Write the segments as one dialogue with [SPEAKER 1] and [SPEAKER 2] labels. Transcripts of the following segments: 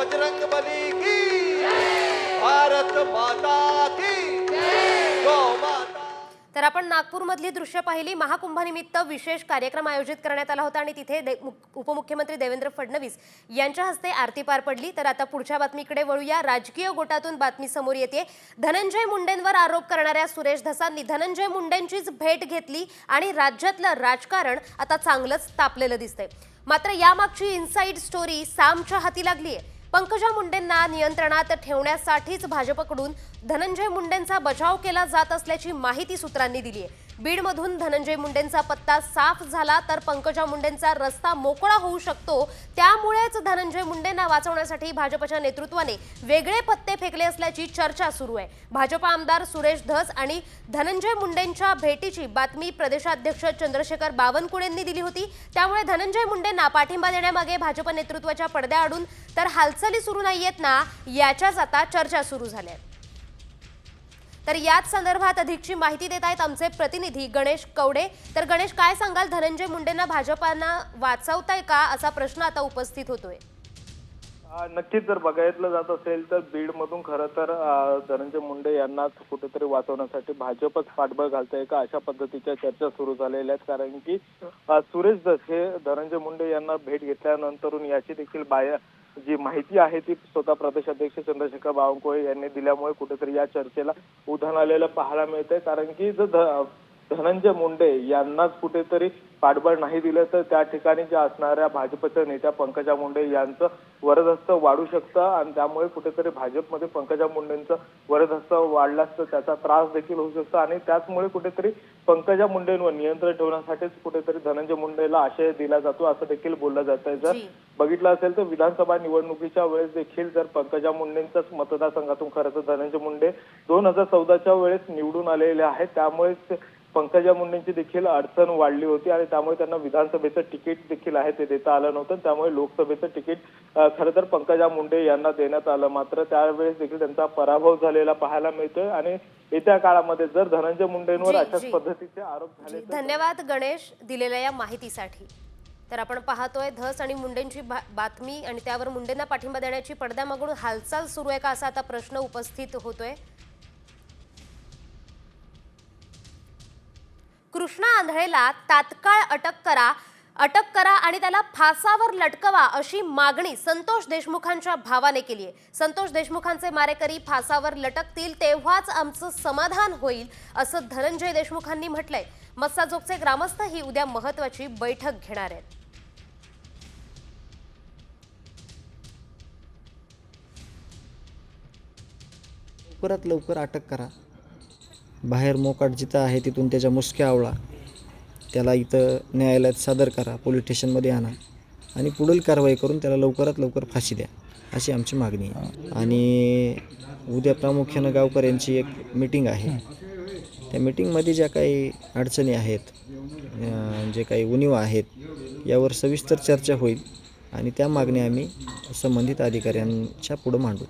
[SPEAKER 1] बजरंगबली की, भारत माता की, गौ माता।
[SPEAKER 2] तर आपण नागपूरमधली दृश्य पाहिली। महाकुंभानिमित्त विशेष कार्यक्रम आयोजित करण्यात आला होता आणि तिथे उपमुख्यमंत्री देवेंद्र फडणवीस यांच्या हस्ते आरती पार पडली। तर आता पुढच्या बातमीकडे वळूया। राजकीय गोटातून बातमी समोर येते। धनंजय मुंडेंवर आरोप करणाऱ्या सुरेश धसांनी धनंजय मुंडेंचीच भेट घेतली आणि राज्यातलं राजकारण आता चांगलंच तापलेलं दिसतंय। मात्र यामागची इनसाइड स्टोरी सामच्या हाती लागली आहे। पंकजा मुंडेंना नियंत्रणात ठेवण्यासाठीच भाजपकडून धनंजय मुंडेंचा बचाव केला जात असल्याची माहिती सूत्रांनी दिली आहे। बीडमधून धनंजय मुंडेंचा पत्ता साफ झाला तर पंकजा मुंडेंचा रस्ता मोकळा होऊ शकतो। त्यामुळेच धनंजय मुंडेंना वाचवण्यासाठी भाजपच्या नेतृत्वाने वेगळे पत्ते फेकले असल्याची चर्चा सुरू आहे। भाजप आमदार सुरेश धस आणि धनंजय मुंडेंच्या भेटीची बातमी प्रदेशाध्यक्ष चंद्रशेखर बावनकुळेंनी दिली होती। त्यामुळे धनंजय मुंडेंना पाठिंबा देण्यामागे भाजप नेतृत्वाच्या पडद्याआडून तर हालचाली सुरू नाहीयेत ना, याच्याच आता चर्चा सुरू झाल्या। तर याच संदर्भात अधिकची माहिती देत आहेत आमचे प्रतिनिधी गणेश कवडे। तर गणेश, काय सांगाल, धनंजय मुंडेंना भाजपानं वाचवताय का असा प्रश्न आता उपस्थित होतोय?
[SPEAKER 3] नक्कीच जर बघायला जात असेल तर बीडमधून खरं तर धनंजय मुंडे यांना कुठेतरी वाचवण्यासाठी भाजपच पाठबळ घालतंय का अशा पद्धतीच्या चर्चा सुरू झालेल्या आहेत। कारण की सुरेश धस हे धनंजय मुंडे यांना भेट घेतल्यानंतरून याची देखील जी माहिती आहे ती स्वतः प्रदेशाध्यक्ष चंद्रशेखर बावनकुळे यांनी दिल्यामुळे कुठेतरी या चर्चेला उधाण आलेलं पाहायला मिळतंय। कारण की जर धनंजय मुंडे यांनाच कुठेतरी पाठबळ नाही दिलं तर त्या ठिकाणी ज्या असणाऱ्या भाजपच्या नेत्या पंकजा मुंडे यांचं वरदहस्त वाढू शकतं आणि त्यामुळे कुठेतरी भाजपमध्ये पंकजा मुंडेंचं वरदहस्त वाढल्यास तर त्याचा त्रास देखील होऊ शकतो आणि त्याचमुळे कुठेतरी पंकजा मुंडेंवर नियंत्रण ठेवण्यासाठीच कुठेतरी धनंजय मुंडेला आशय दिला जातो असं देखील बोललं जात आहे। जर बघितलं असेल तर विधानसभा निवडणुकीच्या वेळेस देखील जर पंकजा मुंडेंच्याच मतदारसंघातून खरं तर धनंजय मुंडे 2014च्या वेळेस निवडून आलेले आहेत। त्यामुळेच पंकजा मुंडेंची देखील अडचण वाढली होती आणि त्यामुळे त्यांना विधानसभेचं तिकीट देखील आहे ते देता आलं नव्हतं। त्यामुळे लोकसभेचं तिकीट खरं तर पंकजा मुंडे यांना देण्यात आलं, मात्र त्यावेळेस देखील त्यांचा पराभव झालेला पाहायला मिळतोय आणि येत्या काळामध्ये जर धनंजय मुंडेंवर अशाच पद्धतीचे आरोप झाले।
[SPEAKER 2] धन्यवाद गणेश दिलेल्या या माहितीसाठी। तर आपण पाहतोय धस आणि मुंडेंची बातमी आणि त्यावर मुंडेंना पाठिंबा देण्याची पडद्यामागून हालचाल सुरू आहे का असा आता प्रश्न उपस्थित होतोय। कृष्णा आंधळेला तात्काळ अटक करा आणि त्याला फासावर लटकवा अशी मागणी संतोष देशमुखांच्या भावाने केली आहे। संतोष देशमुखांचे मारेकरी फासावर लटकतील तेव्हाच आमचं समाधान होईल असं धनंजय देशमुखांनी म्हटलंय। मस्साजोगचे ग्रामस्थ ही उद्या महत्त्वाची बैठक घेणार आहेत।
[SPEAKER 4] लवकरात लवकर अटक करा, बाहेर मोकाट जिथं आहे तिथून त्याच्या मुसक्या आवळा, त्याला इथं न्यायालयात सादर करा, पोलीस स्टेशनमध्ये आणा आणि पुढील कारवाई करून त्याला लवकरात लवकर फाशी द्या अशी आमची मागणी आहे। आणि उद्या प्रामुख्यानं गावकऱ्यांची एक मीटिंग आहे। त्या मीटिंगमध्ये ज्या काही अडचणी आहेत, जे काही उणिवा आहेत यावर सविस्तर चर्चा होईल आणि त्या मागण्या आम्ही संबंधित अधिकाऱ्यांच्या पुढे मांडू।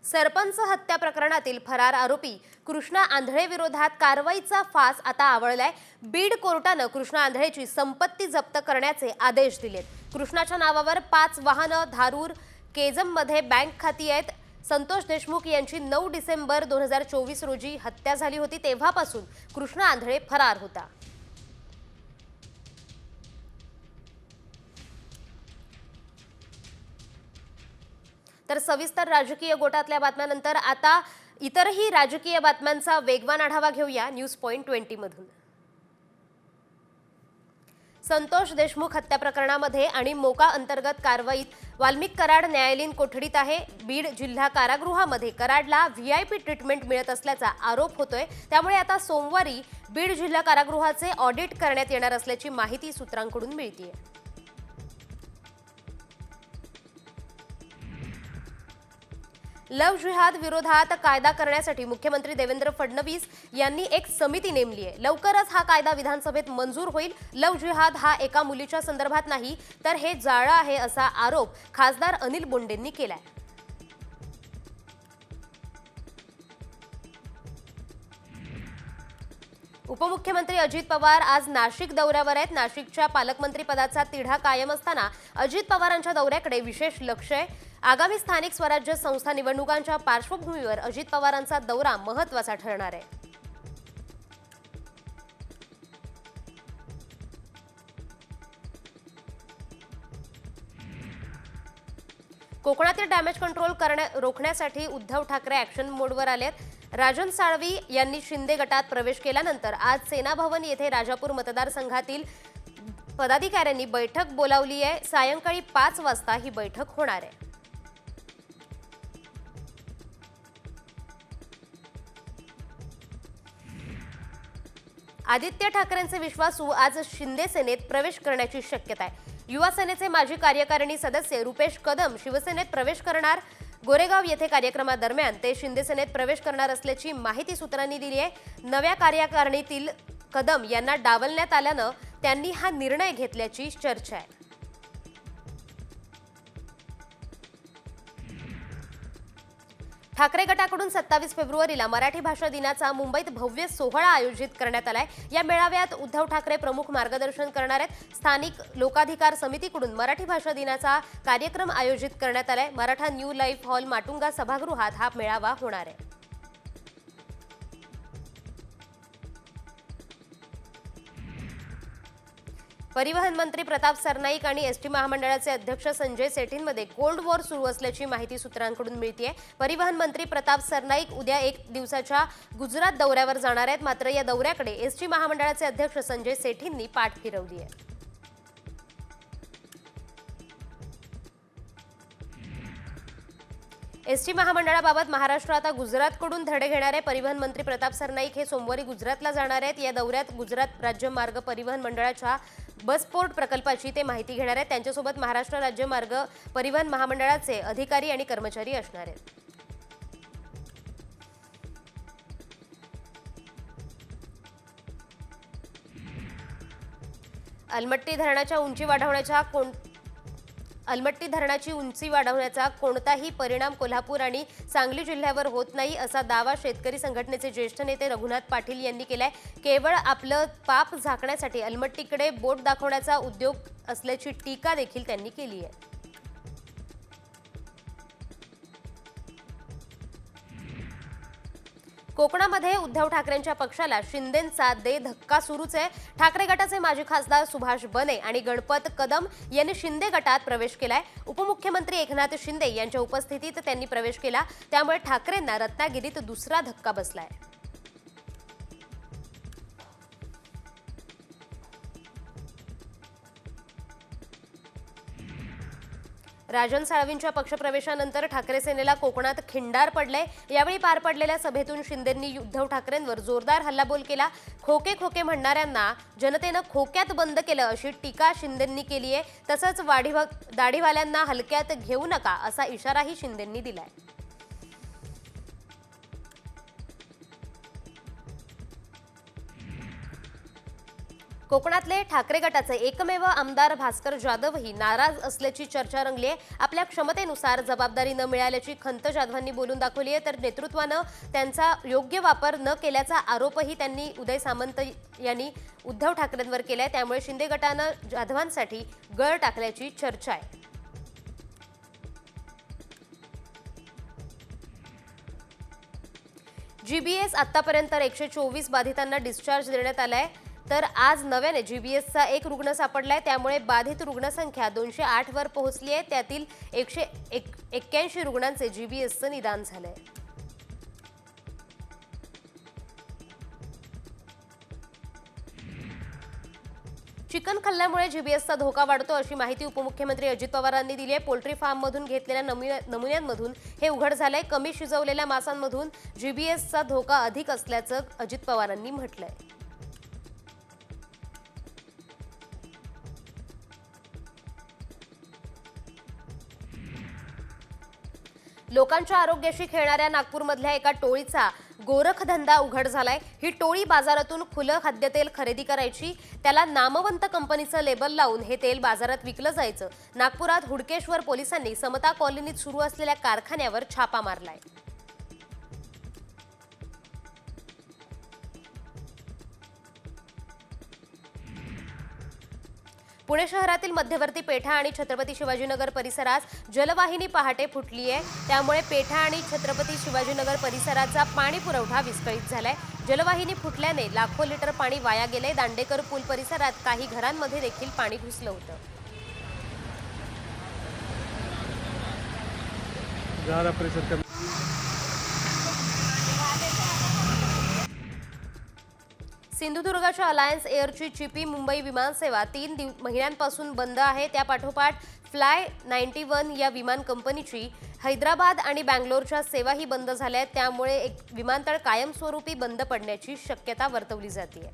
[SPEAKER 2] सरपंच हत्या प्रकरणातील फरार आरोपी कृष्णा आंधळे विरोधात कारवाईचा फास आता आवळलाय। बीड कोर्टानं कृष्णा आंधळेची संपत्ती जप्त करण्याचे आदेश दिलेत। कृष्णाच्या नावावर 5 वाहनं धारूर केजममध्ये बँक खाती आहेत। संतोष देशमुख यांची 9 डिसेंबर 2024 रोजी हत्या झाली होती, तेव्हापासून कृष्णा आंधळे फरार होता। तर सविस्तर राजकीय गोटातल्या बातम्यानंतर आता इतरही राजकीय बातम्यांचा वेगवान आढावा घेऊया न्यूज पॉइंट 20 मधून। संतोष देशमुख हत्या प्रकरणामध्ये आणि मोका अंतर्गत कारवाईत वाल्मिक कराड न्यायालयीन कोठडीत आहे। बीड जिल्हा कारागृहामध्ये कराडला व्हीआयपी ट्रीटमेंट मिळत असल्याचा आरोप होतोय। त्यामुळे आता सोमवारी बीड जिल्हा कारागृहाचे ऑडिट करण्यात येणार असल्याची माहिती सूत्रांकडून मिळतेय। लव जिहाद विरोधात कायदा करण्यासाठी मुख्यमंत्री देवेंद्र फडणवीस यांनी एक समिती नेमली आहे। लवकरच हा कायदा विधानसभेत मंजूर होईल। लव जिहाद हा एका मुलीच्या संदर्भात नाही तर हे जाळं आहे असा आरोप खासदार अनिल बोंडेंनी केलाय। उपमुख्यमंत्री अजित पवार आज नाशिक दौऱ्यावर आहेत। नाशिकच्या पालकमंत्री पदाचा तिढा कायम असताना अजित पवारांच्या दौऱ्याकडे विशेष लक्ष आहे। आगामी स्थानिक स्वराज्य संस्था निवडणुकांच्या पार्श्वभूमीवर अजित पवारांचा दौरा महत्त्वाचा ठरणार आहे. कोकणातील डॅमेज कंट्रोल रोखण्यासाठी उद्धव ठाकरे ॲक्शन मोडवर आलेत. राजन साळवी यांनी शिंदे गटात प्रवेश केल्यानंतर आज सेना भवन येथे राजापूर मतदारसंघातील पदाधिकाऱ्यांनी बैठक बोलावली आहे. सायंकाळी 5 वाजता ही बैठक होणार आहे. आदित्य ठाकरेंचे विश्वासू आज शिंदे सेनेत प्रवेश करण्याची शक्यता आहे. युवा सेनेचे माजी कार्यकारिणी सदस्य रुपेश कदम शिवसेनेत प्रवेश करणार. गोरेगाव येथे कार्यक्रमादरम्यान ते शिंदे सेनेत प्रवेश करणार असल्याची माहिती सूत्रांनी दिली आहे. नव्या कार्यकारिणीतील कदम यांना डावलण्यात आल्यानं त्यांनी हा निर्णय घेतल्याची चर्चा आहे. ठाकरे गटाकडून 27 फेब्रुवारीला मराठी भाषा दिनाचा मुंबईत भव्य सोहळा आयोजित करण्यात आलाय. या मेळाव्यात उद्धव ठाकरे प्रमुख मार्गदर्शन करणार आहेत. स्थानिक लोकाधिकार समितीकडून मराठी भाषा दिनाचा कार्यक्रम आयोजित करण्यात आलाय. Maratha new life hall Matunga सभागृहात हा मेळावा होणार आहे. परिवहन मंत्री प्रताप सरनाईक आणि एसटी महामंडळाचे अध्यक्ष संजय सेठींमध्ये कोल्ड वॉर सुरू असल्याची माहिती सूत्रांकडून मिळतेय. परिवहन मंत्री प्रताप सरनाईक उद्या 1 दिवसाच्या गुजरात दौऱ्यावर जाणार आहेत. मात्र या दौऱ्याकडे एसटी महामंडळाचे अध्यक्ष संजय सेठींनी पाठ फिरवली आहे. एसटी महामंडळाबाबत महाराष्ट्र आता गुजरातकडून धडे घेणार आहे. परिवहन मंत्री प्रताप सरनाईक हे सोमवारी गुजरातला जाणार आहेत. या दौऱ्यात गुजरात राज्य मार्ग परिवहन मंडळाच्या बसपोर्ट प्रकल्पाची ते माहिती घेणार आहेत. त्यांच्यासोबत महाराष्ट्र राज्य मार्ग परिवहन महामंडळाचे अधिकारी आणि कर्मचारी असणार आहेत. अलमट्टी धरणाची उंची वाढवण्याचा कोणताही परिणाम कोल्हापूर आणि सांगली जिल्ह्यावर होत नाही असा दावा शेतकरी संघटनेचे ज्येष्ठ नेते रघुनाथ पाटील यांनी केलाय. केवळ आपलं पाप झाकण्यासाठी अलमट्टीकडे बोट दाखवण्याचा उद्योग असल्याची टीका देखील त्यांनी केली आहे. कोकणामध्ये उद्धव ठाकरेंच्या पक्षाला शिंदेंचा धक्का सुरूच आहे. ठाकरे गटाचे माजी खासदार सुभाष बने आणि गणपत कदम यांनी शिंदे गटात प्रवेश केलाय. उपमुख्यमंत्री एकनाथ शिंदे यांच्या उपस्थितीत त्यांनी प्रवेश केला. त्यामुळे ठाकरेंना रत्नागिरीत दुसरा धक्का बसलाय. राजन साळवींच्या पक्षप्रवेशानंतर ठाकरे सेनेला कोकणात खिंडार पडलंय. यावेळी पार पडलेल्या सभेतून शिंदेंनी उद्धव ठाकरेंवर जोरदार हल्लाबोल केला. खोके खोके म्हणणाऱ्यांना जनतेनं खोक्यात बंद केलं अशी टीका शिंदेंनी केली आहे. तसंच दाढीवाल्यांना हलक्यात घेऊ नका असा इशाराही शिंदेंनी दिलाय. कोकणातले ठाकरे गटाचे एकमेव आमदार भास्कर जाधवही नाराज असल्याची चर्चा रंगली आहे. आपल्या क्षमतेनुसार जबाबदारी न मिळाल्याची खंत जाधवांनी बोलून दाखवली आहे. तर नेतृत्वानं त्यांचा योग्य वापर न केल्याचा आरोपही त्यांनी उदय सामंत यांनी उद्धव ठाकरेंवर केलाय. त्यामुळे शिंदे गटानं जाधवांसाठी गळ टाकल्याची चर्चा आहे. जीबीएस आतापर्यंत 124 बाधितांना डिस्चार्ज देण्यात आलाय. तर आज नव्याने जीबीएसचा 1 रुग्ण सापडलाय. त्यामुळे बाधित रुग्णसंख्या 208 वर पोहोचली आहे. त्यातील 181 रुग्णांचे जीबीएसचं निदान झालंय. चिकन खाल्ल्यामुळे जीबीएसचा धोका वाढतो अशी माहिती उपमुख्यमंत्री अजित पवारांनी दिली आहे. पोल्ट्री फार्ममधून घेतलेल्या नमुन्यांमधून हे उघड झालंय. कमी शिजवलेल्या मांसांमधून जीबीएसचा धोका अधिक असल्याचं अजित पवारांनी म्हटलंय. लोकांच्या आरोग्याशी खेळणाऱ्या नागपूरमधल्या एका टोळीचा गोरखधंदा उघड झालाय. ही टोळी बाजारातून खुलं खाद्यतेल खरेदी करायची. त्याला नामवंत कंपनीचं लेबल लावून हे तेल बाजारात विकलं जायचं. नागपुरात हुडकेश्वर पोलिसांनी समता कॉलनीत सुरू असलेल्या कारखान्यावर छापा मारलाय. पुणे शहरातील मध्यवर्ती पेठा आणि छत्रपती शिवाजीनगर परिसरात जलवाहिनी पहाटे फुटली आहे. त्यामुळे पेठा आणि छत्रपती शिवाजीनगर परिसराचा पाणी पुरवठा विस्कळीत झालाय. जलवाहिनी फुटल्याने लाखो लिटर पाणी वाया गेले. दांडेकर पूल परिसरात काही घरांमध्ये देखील पाणी घुसलं होतं. सिंधुदुर्गाच्या अलायन्स एअरची चिपी मुंबई विमानसेवा 3 महिन्यांपासून बंद आहे. त्या पाठोपाठ फ्लाय 91 या विमान कंपनीची हैदराबाद आणि बँगलोरच्या सेवाही बंद झाल्या आहेत. त्यामुळे एक विमानतळ कायमस्वरूपी बंद पडण्याची शक्यता वर्तवली जाते.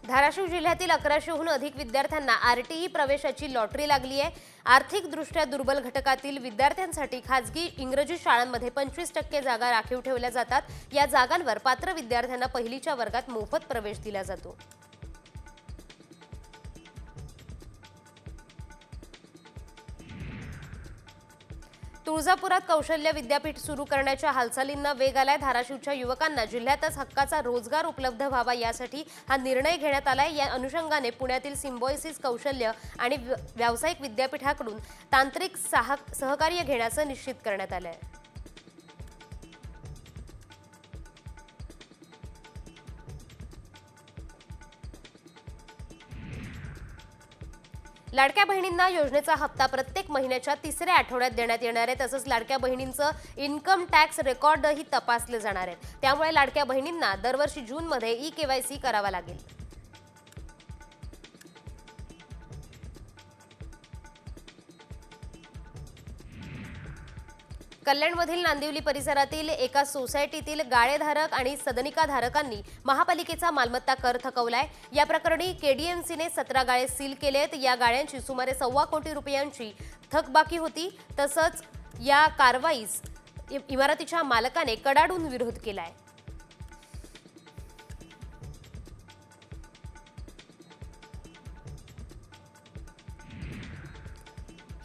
[SPEAKER 2] धाराशिव जिल्ह्यातील 1100हून अधिक विद्यार्थ्यांना आरटीई प्रवेशाची लॉटरी लागली आहे. आर्थिकदृष्ट्या दुर्बल घटकातील विद्यार्थ्यांसाठी खासगी इंग्रजी शाळांमध्ये 25% जागा राखीव ठेवल्या जातात. या जागांवर पात्र विद्यार्थ्यांना पहिलीच्या वर्गात मोफत प्रवेश दिला जातो. तुळजापुरात कौशल्य विद्यापीठ सुरू करण्याच्या हालचालींना वेग आलाय. धाराशिवच्या युवकांना जिल्ह्यातच हक्काचा रोजगार उपलब्ध व्हावा यासाठी हा निर्णय घेण्यात आलाय. या अनुषंगाने पुण्यातील सिम्बॉयसिस कौशल्य आणि व्यावसायिक विद्यापीठाकडून तांत्रिक सहकार्य घेण्याचं निश्चित करण्यात आलंय. लाडक्या बहिणींना योजनेचा हप्ता प्रत्येक महिन्याच्या 3ऱ्या आठवड्यात देण्यात येणार आहे. तसंच लाडक्या बहिणींचं इन्कम टॅक्स रेकॉर्डही तपासले जाणार आहेत. त्यामुळे लाडक्या बहिणींना दरवर्षी जूनमध्ये ई-केवायसी करावा लागेल. कल्याणमधील नांदिवली परिसरातील एका सोसायटीतील गाळेधारक आणि सदनिकाधारकांनी महापालिकेचा मालमत्ता कर थकवलाय. या प्रकरणी केडीएमसीने 17 गाळे सील केलेत. या गाळ्यांची सुमारे ₹1.25 कोटी थकबाकी होती. तसंच या कारवाईस इमारतीच्या मालकाने कडाडून विरोध केलाय.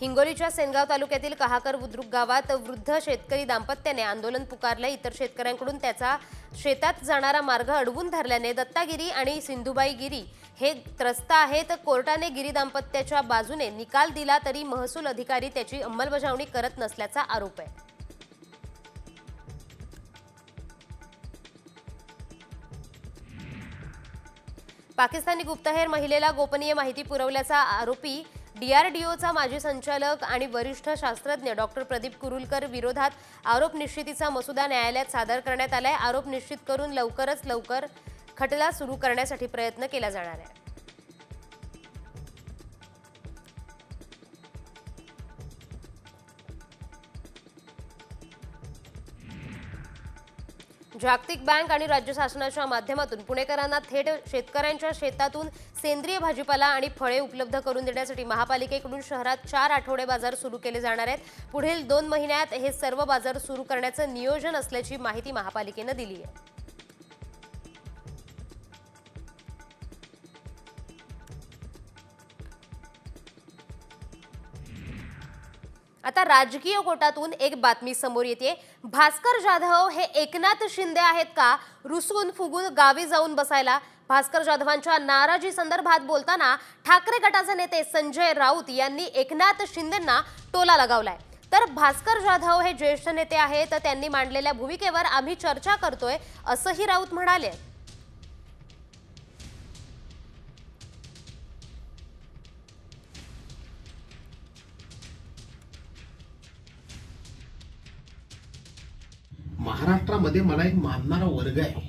[SPEAKER 2] हिंगोलीच्या सेनगाव तालुक्यातील कहाकर बुद्रुक गावात वृद्ध शेतकरी दाम्पत्याने आंदोलन पुकारलं. इतर शेतकऱ्यांकडून त्याचा शेतात जाणारा मार्ग अडवून धरल्याने दत्तागिरी आणि सिंधुबाई गिरी हे त्रस्त आहेत. कोर्टाने गिरी दाम्पत्याच्या बाजूने निकाल दिला तरी महसूल अधिकारी त्याची अंमलबजावणी करत नसल्याचा आरोप आहे. पाकिस्तानी गुप्तहेर महिलेला गोपनीय माहिती पुरवल्याचा आरोपी डीआरडीओचा माजी संचालक आणि वरिष्ठ शास्त्रज्ञ डॉक्टर प्रदीप कुरुलकर विरोधात आरोप निश्चितीचा मसुदा न्यायालयात सादर करण्यात आलाय. आरोप निश्चित करून लवकरच लवकर खटला सुरू करण्यासाठी प्रयत्न केला जाणार आहे. जागतिक बँक आणि राज्य शासनाच्या माध्यमातून पुणेकरांना थेट शेतकऱ्यांच्या शेतातून सेंद्रिय भाजीपाला आणि फळे उपलब्ध करून देण्यासाठी महापालिकेकडून शहरात 4 आठवडे बाजार सुरू केले जाणार आहेत. पुढील 2 महिन्यात हे सर्व बाजार सुरू करण्याचं नियोजन असल्याची माहिती महापालिकेनं दिली आहे. आता राजकीय गोटातून एक बातमी समोर येते. भास्कर जाधव हे एकनाथ शिंदे आहेत का रुसून फुगून गावी जाऊन बसायला? भास्कर जाधवांच्या नाराजी संदर्भात बोलताना ठाकरे गटाचे नेते संजय राऊत यांनी एकनाथ शिंदेंना टोला लगावलाय. तर भास्कर जाधव हे ज्येष्ठ नेते आहेत, त्यांनी मांडलेल्या भूमिकेवर आम्ही चर्चा करतोय असंही राऊत म्हणाले.
[SPEAKER 5] महाराष्ट्रामध्ये मला एक मानणारा वर्ग आहे.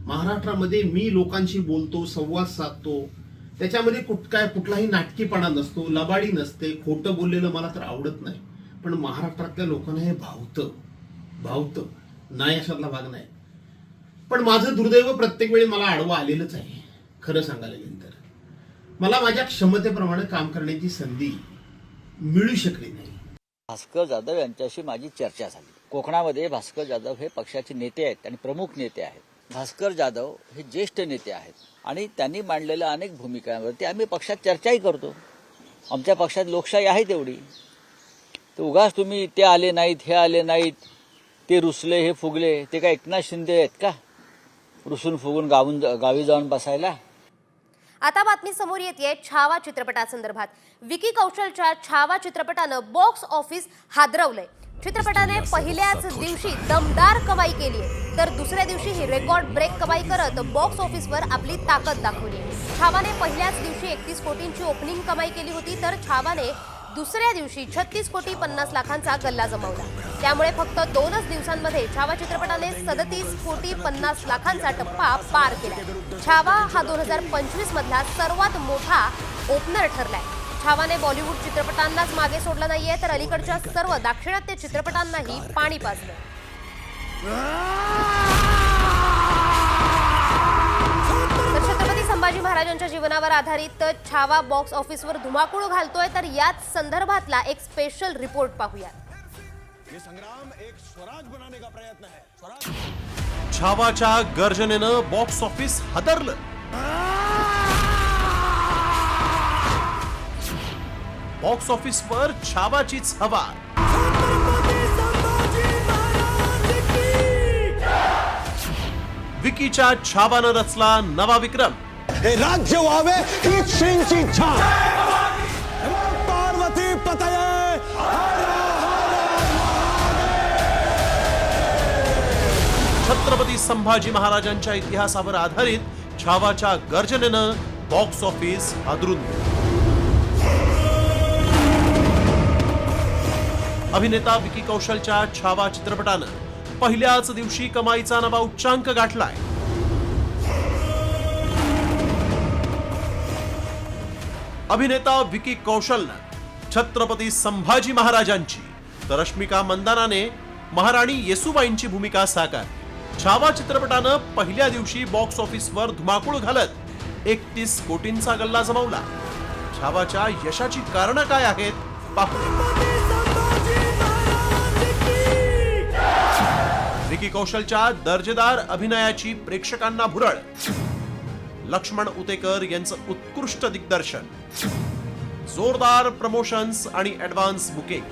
[SPEAKER 5] महाराष्ट्रामध्ये मी लोकांशी बोलतो, संवाद साधतो. त्याच्यामध्ये कुठलाही नाटकीपणा नसतो, लबाडी नसते. खोटं बोललेलं मला तर आवडत नाही. पण महाराष्ट्रातल्या लोकांना हे भावतं नाही अशातला भाग नाही. पण माझं दुर्दैव प्रत्येक वेळी मला आडवं आलेलंच आहे. खरं सांगायला गेलं तर मला माझ्या क्षमतेप्रमाणे काम करण्याची संधी मिळू शकली नाही.
[SPEAKER 6] भास्कर जाधव यांच्याशी माझी चर्चा झाली. कोकणामध्ये भास्कर जाधव हे पक्षाचे नेते आहेत आणि प्रमुख नेते आहेत. भास्कर जाधव हे ज्येष्ठ नेते आहेत आणि त्यांनी मांडलेल्या अनेक भूमिकांवरती आम्ही पक्षात चर्चाही करतो. आमच्या पक्षात लोकशाही आहे तेवढी. तर उगाच तुम्ही ते आले नाहीत, हे आले नाहीत, ते रुसले हे फुगले ते काय एकनाथ शिंदे आहेत का रुसून फुगून गावी जाऊन बसायला.
[SPEAKER 2] आता बातमी समोर येते छावा चित्रपटासंदर्भात. विकी कौशलच्या छावा चित्रपटानं बॉक्स ऑफिस हादरवलंय. चित्रपटाने पहिल्याच दिवशी दमदार कमाई केली आहे, तर दुसऱ्या दिवशी ही रेकॉर्ड ब्रेक कमाई करत बॉक्स ऑफिसवर आपली ताकद दाखवली. छावाने पहिल्याच दिवशी 31 कोटींची ओपनिंग कमाई केली होती, तर छावाने दुसऱ्या दिवशी 36 कोटी 50 लाखांचा गल्ला जमवला. त्यामुळे फक्त 2च दिवसांमध्ये छावा चित्रपटाने 37 कोटी 50 लाखांचा टप्पा पार केला. छावा हा 2025 मधला सर्वात मोठा ओपनर ठरलाय. छावाने बॉलिवूड चित्रपटांनाच मागे सोडलं नाहीये, तर अलीकडच्या सर्व दाक्षिणात्य चित्रपटांनाही पाणी पाजलं. तर छत्रपती संभाजी महाराजांच्या जीवनावर आधारित छावा बॉक्स ऑफिसवर धुमाकूळ घालतोय, तर याच संदर्भातला एक स्पेशल रिपोर्ट पाहूया.
[SPEAKER 7] छावाच्या गर्जनेनं बॉक्स ऑफिस हादरलं. बॉक्स ऑफिसवर छावाचीच हवा. विकीच्या छावानं रचला नवा विक्रम.
[SPEAKER 8] हे राज्य व्हावे हीच श्रींची इच्छा. पार्वती पतये.
[SPEAKER 7] छत्रपती संभाजी महाराजांच्या इतिहासावर आधारित छावाच्या गर्जनेनं बॉक्स ऑफिस हादरून गेलं. अभिनेता विकी कौशलच्या छावा चित्रपटानं पहिल्याच दिवशी कमाईचा नवा उच्चांक गाठलाय. अभिनेता विकी कौशलनं छत्रपती संभाजी महाराजांची तर रश्मिका मंदानाने महाराणी येसुबाईंची भूमिका साकारली. छावा चित्रपटानं पहिल्या दिवशी बॉक्स ऑफिसवर धुमाकूळ घालत 31 कोटींचा गल्ला जमवला. छावाच्या यशाची कारणं काय आहेत पाहू. विकी कौशलच्या दर्जेदार अभिनयाची प्रेक्षकांना भुरळ. लक्ष्मण उतेकर यांचं उत्कृष्ट दिग्दर्शन, जोरदार प्रमोशन्स आणि ऍडव्हान्स बुकिंग.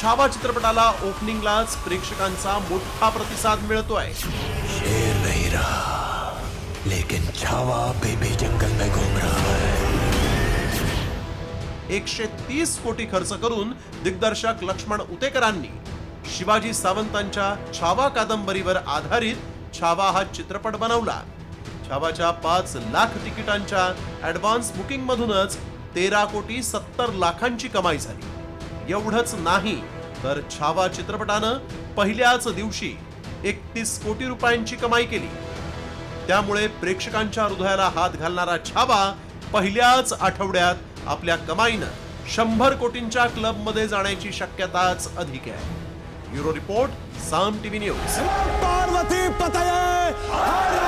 [SPEAKER 7] छावा चित्रपटाला ओपनिंगलाच प्रेक्षकांचा मोठा प्रतिसाद मिळतोय.
[SPEAKER 8] शेर नहीं रहा लेकिन छावा बेबी जंगल में घूम रहा है.
[SPEAKER 7] 130 कोटी खर्च करून दिग्दर्शक लक्ष्मण उतेकरांनी शिवाजी सावंतांच्या छावा कादंबरीवर आधारित छावा हा चित्रपट बनवला. छावाच्या 5 लाख तिकिटांच्या ऍडव्हान्स बुकिंग मधूनच 13 कोटी 70 लाखांची कमाई झाली. एवढंच नाही तर छावा चित्रपटानं पहिल्याच दिवशी 31 कोटी रुपयांची कमाई केली. त्यामुळे प्रेक्षकांच्या हृदयाला हात घालणारा छावा पहिल्याच आठवड्यात आपल्या कमाईनं 100 कोटींच्या क्लबमध्ये जाण्याची शक्यताच अधिक आहे. ब्युरो रिपोर्ट, साम टीव्ही न्यूज.
[SPEAKER 8] पार्वती पतये.